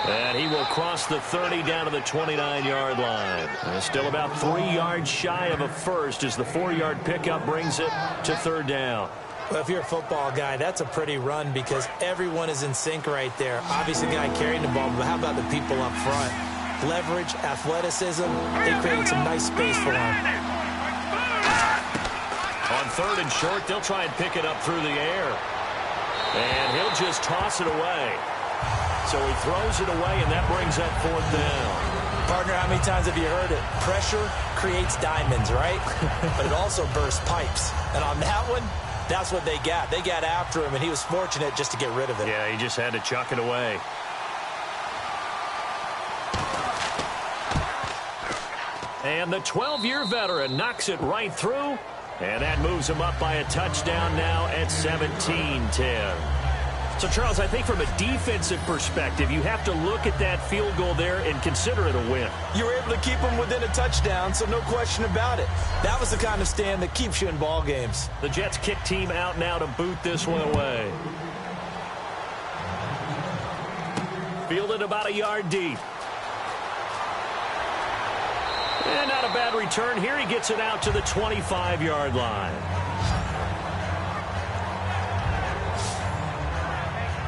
And he will cross the 30 down to the 29-yard line. And still about 3 yards shy of a first as the 4-yard pickup brings it to third down. Well, if you're a football guy, that's a pretty run because everyone is in sync right there. Obviously, the guy carrying the ball, but how about the people up front? Leverage, athleticism, they created some nice space for him. On third and short, they'll try and pick it up through the air. And he'll just toss it away. So he throws it away, and that brings up fourth down. Partner, how many times have you heard it? Pressure creates diamonds, right? But it also bursts pipes. And on that one, that's what they got. They got after him, and he was fortunate just to get rid of it. Yeah, he just had to chuck it away. And the 12-year veteran knocks it right through. And that moves him up by a touchdown now at 17-10. So, Charles, I think from a defensive perspective, you have to look at that field goal there and consider it a win. You were able to keep him within a touchdown, so no question about it. That was the kind of stand that keeps you in ball games. The Jets kick team out now to boot this one away. Fielded about a yard deep. And not a bad return. Here he gets it out to the 25-yard line.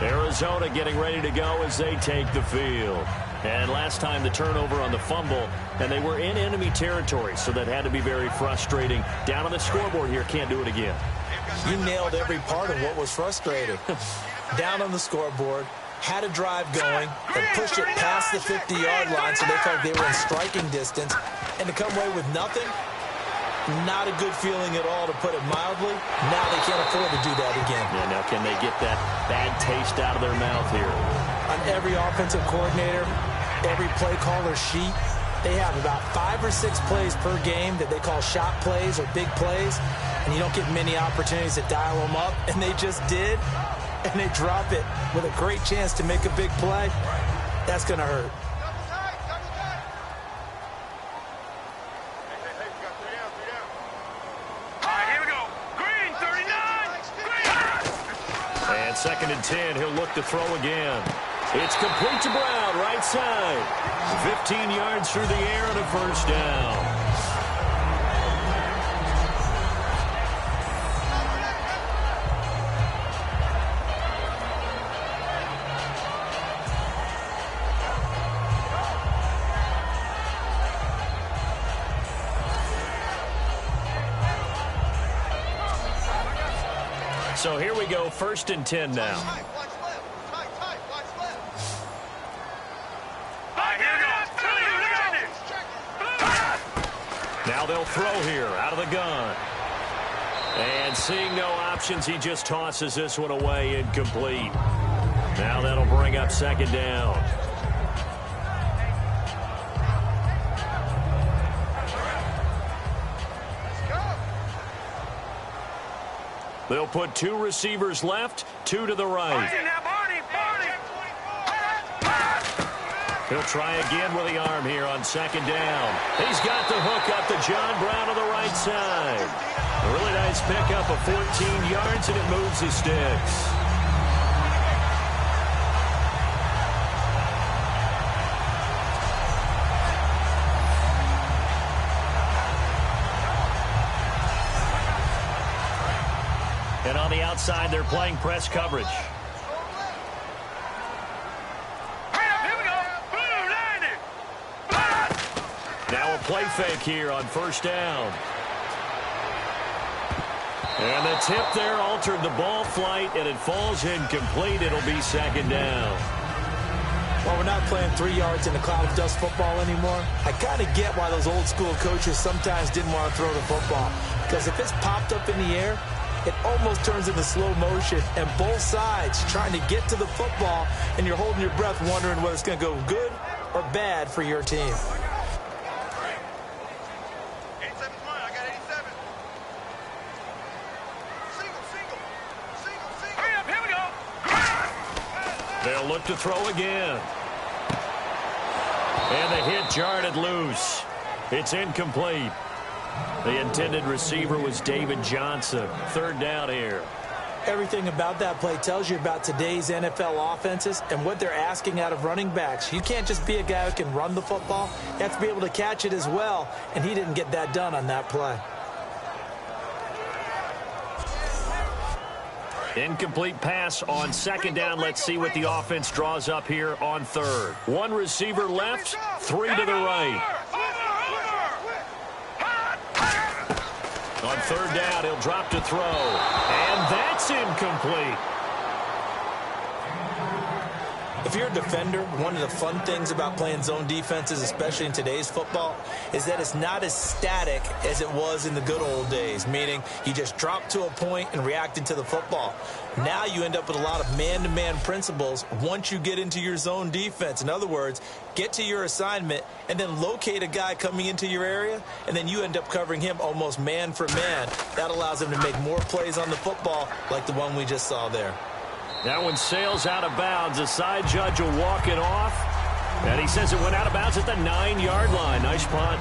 Arizona getting ready to go as they take the field. And last time the turnover on the fumble, and they were in enemy territory, so that had to be very frustrating. Down on the scoreboard here, can't do it again. You nailed every part of what was frustrating. Down on the scoreboard, had a drive going, and pushed it past the 50-yard line so they felt they were in striking distance. And to come away with nothing, not a good feeling at all, to put it mildly. Now they can't afford to do that again. Yeah, now can they get that bad taste out of their mouth here? On every offensive coordinator, every play caller sheet, they have about 5 or 6 plays per game that they call shot plays or big plays, and you don't get many opportunities to dial them up, and they just did, and they drop it with a great chance to make a big play. That's going to hurt. Second and 10, he'll look to throw again. It's complete to Brown, right side. 15 yards through the air and a first down. So here we go, first and 10 now. Now they'll throw here out of the gun. And seeing no options, he just tosses this one away, incomplete. Now that'll bring up second down. They'll put 2 receivers left, 2 to the right. He'll try again with the arm here on 2nd down. He's got the hook up to John Brown on the right side. A really nice pickup of 14 yards, and it moves the sticks. And on the outside, they're playing press coverage. Now a play fake here on 1st down. And the tip there altered the ball flight, and it falls incomplete. It'll be 2nd down. Well, we're not playing 3 yards in a cloud of dust football anymore. I kind of get why those old school coaches sometimes didn't want to throw the football. Because if it's popped up in the air, it almost turns into slow motion, and both sides trying to get to the football, and you're holding your breath wondering whether it's going to go good or bad for your team. 87's mine. I got 87. Single. Hurry up, here we go. They'll look to throw again. And the hit jarred it loose. It's incomplete. The intended receiver was David Johnson. 3rd down here. Everything about that play tells you about today's NFL offenses and what they're asking out of running backs. You can't just be a guy who can run the football. You have to be able to catch it as well, and he didn't get that done on that play. Incomplete pass on 2nd down. Let's see what the offense draws up here on 3rd. 1 receiver left, 3 to the right. On 3rd down, he'll drop to throw. And that's incomplete. If you're a defender, one of the fun things about playing zone defenses, especially in today's football, is that it's not as static as it was in the good old days, meaning you just drop to a point and reacted to the football. Now you end up with a lot of man-to-man principles once you get into your zone defense. In other words, get to your assignment and then locate a guy coming into your area, and then you end up covering him almost man for man. That allows him to make more plays on the football like the one we just saw there. That one sails out of bounds. The side judge will walk it off. And he says it went out of bounds at the 9-yard line. Nice punt.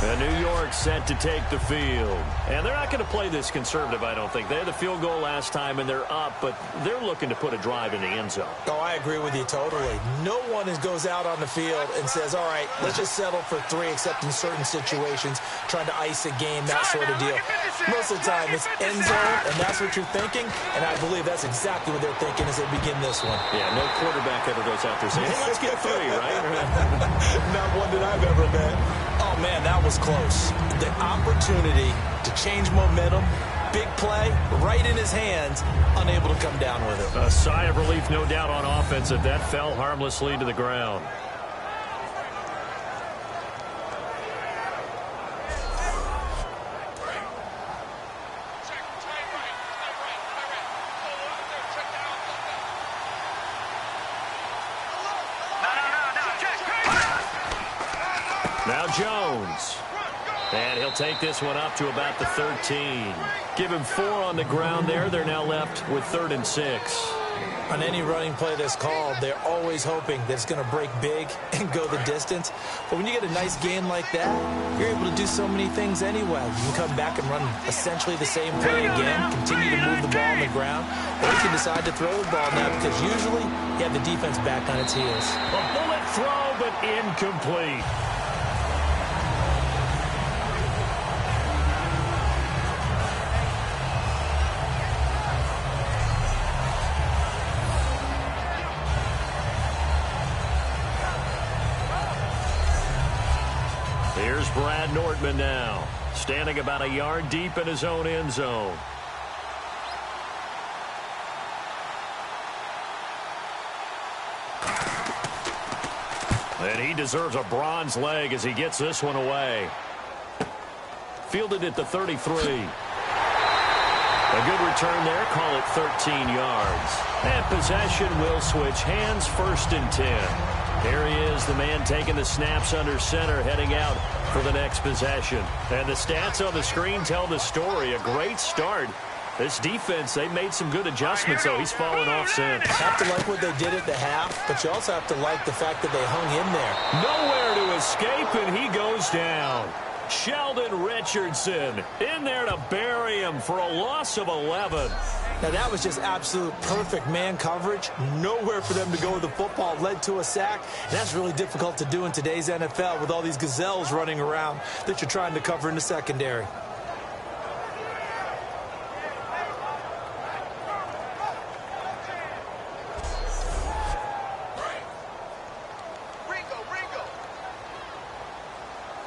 And New York set to take the field. And they're not going to play this conservative, I don't think. They had the field goal last time, and they're up, but they're looking to put a drive in the end zone. Oh, I agree with you totally. No one goes out on the field and says, all right, let's just settle for 3, except in certain situations, trying to ice a game, that sort of deal. Most of the time, it's end zone, and that's what you're thinking, and I believe that's exactly what they're thinking as they begin this one. Yeah, no quarterback ever goes out there saying, hey, let's get 3, right? Not one that I've ever met. Oh, man, that was close. The opportunity to change momentum, big play, right in his hands, unable to come down with it. A sigh of relief, no doubt, on offense if that fell harmlessly to the ground. Now Jones. And he'll take this one up to about the 13. Give him 4 on the ground there. They're now left with 3rd and 6. On any running play that's called, they're always hoping that it's going to break big and go the distance. But when you get a nice game like that, you're able to do so many things anyway. You can come back and run essentially the same play again, continue to move the ball on the ground, or you can decide to throw the ball now because usually you have the defense back on its heels. A bullet throw, but incomplete. Here's Brad Nordman now, standing about a yard deep in his own end zone. And he deserves a bronze leg as he gets this one away. Fielded at the 33. A good return there, call it 13 yards. And possession will switch hands, 1st and 10. Here he is, the man taking the snaps under center, heading out for the next possession. And the stats on the screen tell the story. A great start. This defense, they made some good adjustments, though. He's fallen off since. You have to like what they did at the half, but you also have to like the fact that they hung in there. Nowhere to escape, and he goes down. Sheldon Richardson in there to bury him for a loss of 11. Now, that was just absolute perfect man coverage. Nowhere for them to go with the football. Led to a sack, and that's really difficult to do in today's NFL with all these gazelles running around that you're trying to cover in the secondary.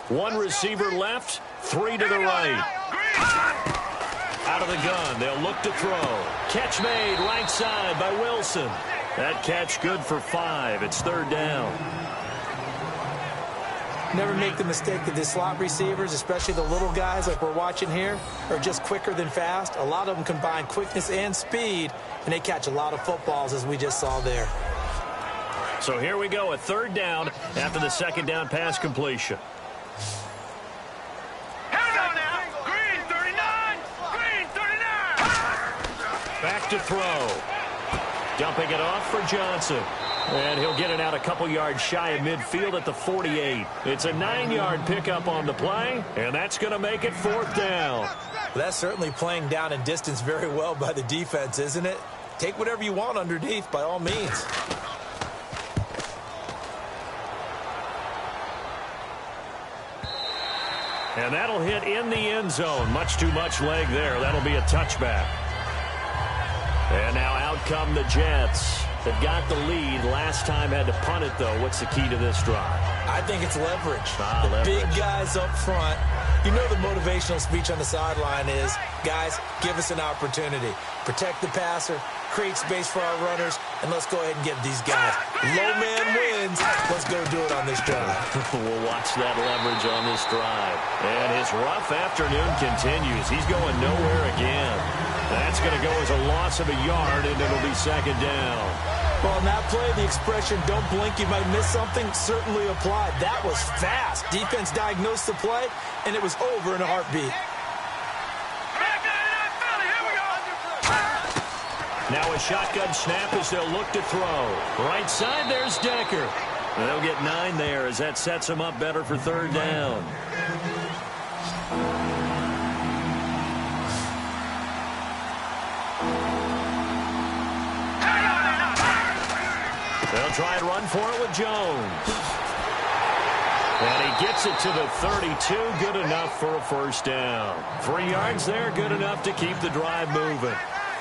One receiver left, three to the right. Out of the gun, they'll look to throw. Catch made right side by Wilson. That catch good for 5. It's third down. Never make the mistake that the slot receivers, especially the little guys like we're watching here, are just quicker than fast. A lot of them combine quickness and speed, and they catch a lot of footballs, as we just saw there. So here we go, a third down after the second down pass completion. Back to throw. Dumping it off for Johnson. And he'll get it out a couple yards shy of midfield at the 48. It's a 9-yard pickup on the play, and that's going to make it fourth down. Well, that's certainly playing down and distance very well by the defense, isn't it? Take whatever you want underneath, by all means. And that'll hit in the end zone. Much too much leg there. That'll be a touchback. And now out come the Jets. They've got the lead. Last time had to punt it, though. What's the key to this drive? I think it's leverage. Leverage. Big guys up front. You know the motivational speech on the sideline is, guys, give us an opportunity. Protect the passer, create space for our runners, and let's go ahead and get these guys. Low man wins. Let's go do it on this drive. We'll watch that leverage on this drive. And his rough afternoon continues. He's going nowhere again. That's going to go as a loss of a yard, and it'll be second down. Well, in that play, the expression, don't blink, you might miss something, certainly applied. That was fast. Defense diagnosed the play, and it was over in a heartbeat. Now a shotgun snap as they'll look to throw. Right side, there's Decker. They'll get 9 there as that sets them up better for third down. They'll try and run for it with Jones. And he gets it to the 32. Good enough for a first down. 3 yards there, good enough to keep the drive moving.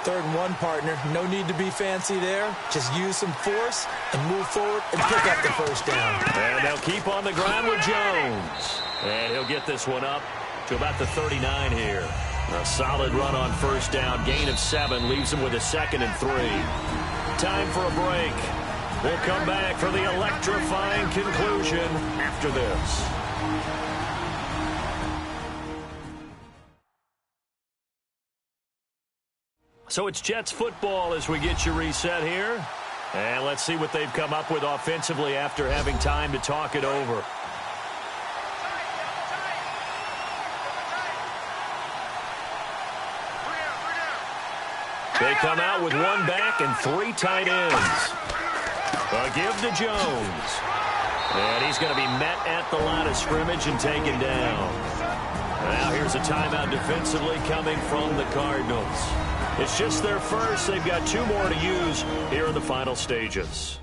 3rd and 1, partner. No need to be fancy there. Just use some force and move forward and pick up the first down. And they'll keep on the ground with Jones. And he'll get this one up to about the 39 here. A solid run on first down. Gain of 7 leaves him with a 2nd and 3. Time for a break. We'll come back for the electrifying conclusion after this. So it's Jets football as we get you reset here. And let's see what they've come up with offensively after having time to talk it over. They come out with 1 back and 3 tight ends. A give to Jones. And he's going to be met at the line of scrimmage and taken down. Now here's a timeout defensively coming from the Cardinals. It's just their first. They've got 2 more to use here in the final stages.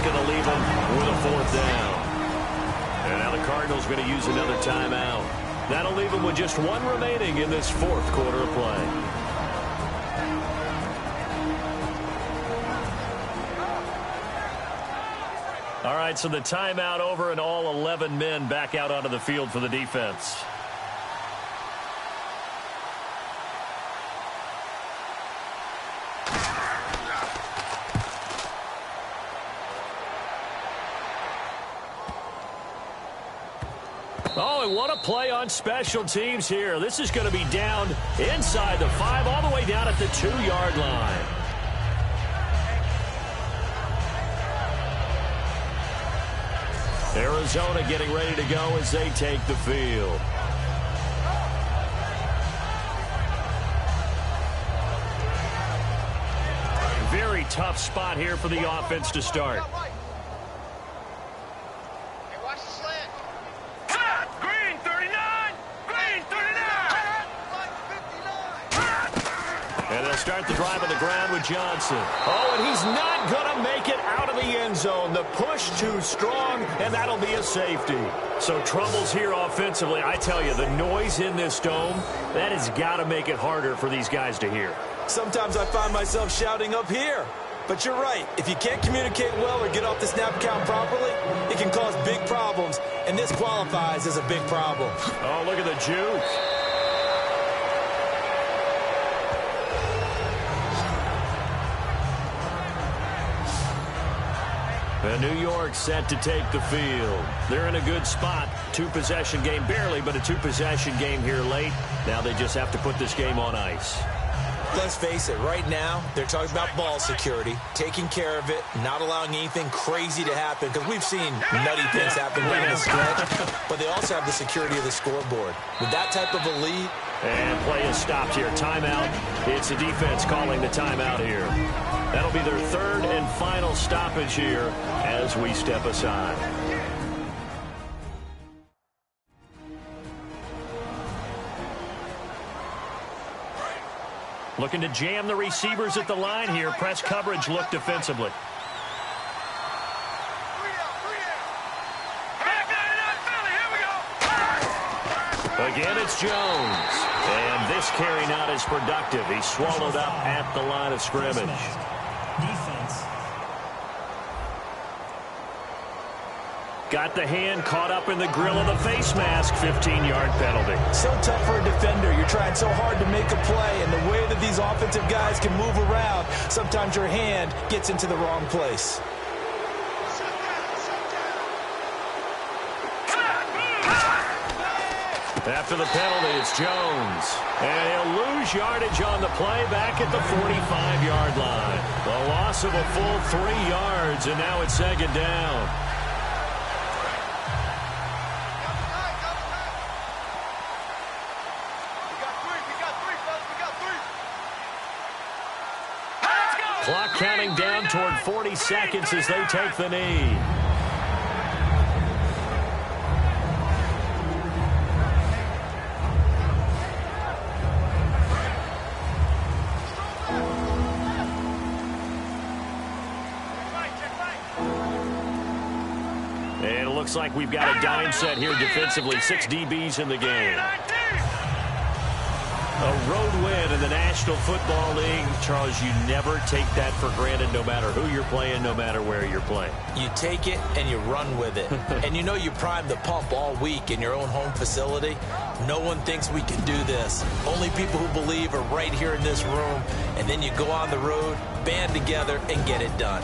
Going to leave him with a 4th down. And now the Cardinals going to use another timeout. That'll leave him with just 1 remaining in this 4th quarter of play. All right, so the timeout over and all 11 men back out onto the field for the defense. Oh, and what a play on special teams here. This is going to be down inside the 5, all the way down at the 2-yard line. Arizona getting ready to go as they take the field. Very tough spot here for the offense to start. Green 39! Green 39! And they'll start the drive on the ground with Johnson. Oh, and he's not going to make it out of the end zone. The push too strong, and that'll be a safety. So troubles here offensively. I tell you, the noise in this dome, that has got to make it harder for these guys to hear. Sometimes I find myself shouting up here. But you're right. If you can't communicate well or get off the snap count properly, it can cause big problems. And this qualifies as a big problem. Oh, look at the juke. And New York set to take the field. They're in a good spot. 2-possession game, barely, but a 2-possession game here late. Now they just have to put this game on ice. Let's face it, right now, they're talking about ball security, taking care of it, not allowing anything crazy to happen, because we've seen nutty things happen during the stretch, but they also have the security of the scoreboard. With that type of a lead. And play is stopped here. Timeout. It's the defense calling the timeout here. That'll be their 3rd and final stoppage here as we step aside. Looking to jam the receivers at the line here. Press coverage look defensively. Again, it's Jones. And this carry not as productive. He's swallowed up at the line of scrimmage. Defense. Got the hand caught up in the grill of the face mask. 15-yard penalty. So tough for a defender. You're trying so hard to make a play, and the way that these offensive guys can move around, sometimes your hand gets into the wrong place. After the penalty, it's Jones. And he'll lose yardage on the play back at the 45-yard line. The loss of a full 3 yards, and now it's 2nd down. Clock counting down toward 40 seconds as they take the knee. And it looks like we've got a dime set here defensively. 6 DBs in the game. A road win in the National Football League. Charles, you never take that for granted no matter who you're playing, no matter where you're playing. You take it and you run with it. And you know you primed the pump all week in your own home facility. No one thinks we can do this. Only people who believe are right here in this room. And then you go on the road, band together, and get it done.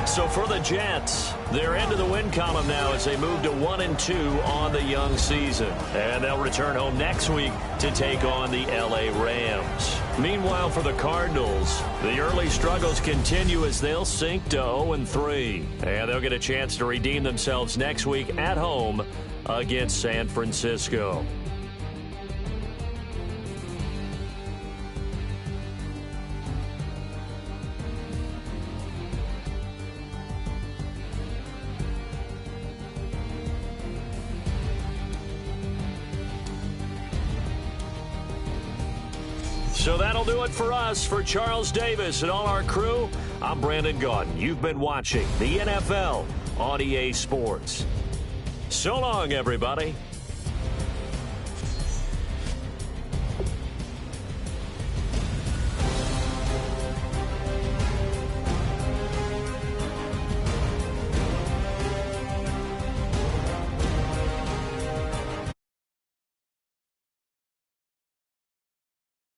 So for the Jets, they're into the win column now as they move to 1-2 on the young season. And they'll return home next week to take on the LA Rams. Meanwhile, for the Cardinals, the early struggles continue as they'll sink to 0-3. And they'll get a chance to redeem themselves next week at home against San Francisco. So that'll do it for us. For Charles Davis and all our crew, I'm Brandon Gaudin. You've been watching the NFL on EA Sports. So long, everybody.